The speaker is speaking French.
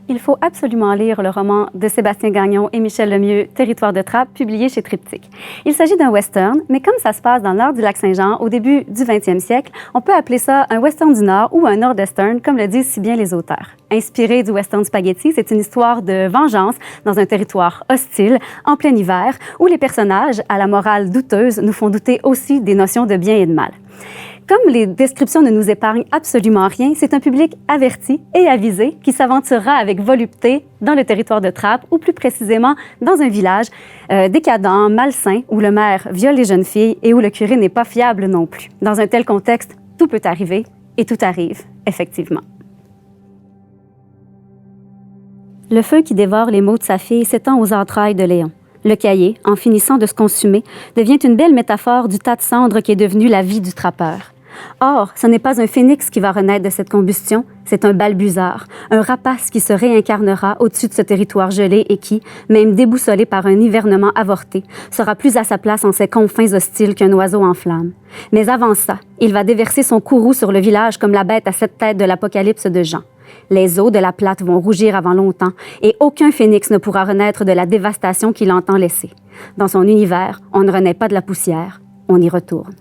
Il faut absolument lire le roman de Sébastien Gagnon et Michel Lemieux, Territoire de Trappes, publié chez Triptyque. Il s'agit d'un western, mais comme ça se passe dans le nord du Lac-Saint-Jean au début du 20e siècle, on peut appeler ça un western du Nord ou un nord-western, comme le disent si bien les auteurs. Inspiré du western spaghetti, c'est une histoire de vengeance dans un territoire hostile, en plein hiver, où les personnages, à la morale douteuse, nous font douter aussi des notions de bien et de mal. Comme les descriptions ne nous épargnent absolument rien, c'est un public averti et avisé qui s'aventurera avec volupté dans le territoire de Trappes, ou plus précisément dans un village décadent, malsain, où le maire viole les jeunes filles et où le curé n'est pas fiable non plus. Dans un tel contexte, tout peut arriver et tout arrive, effectivement. Le feu qui dévore les mots de sa fille s'étend aux entrailles de Léon. Le cahier, en finissant de se consumer, devient une belle métaphore du tas de cendres qui est devenu la vie du trappeur. Or, ce n'est pas un phénix qui va renaître de cette combustion, c'est un balbuzard, un rapace qui se réincarnera au-dessus de ce territoire gelé et qui, même déboussolé par un hivernement avorté, sera plus à sa place en ces confins hostiles qu'un oiseau en flamme. Mais avant ça, il va déverser son courroux sur le village comme la bête à 7 têtes de l'Apocalypse de Jean. Les eaux de la Platte vont rougir avant longtemps et aucun phénix ne pourra renaître de la dévastation qu'il entend laisser. Dans son univers, on ne renaît pas de la poussière, on y retourne.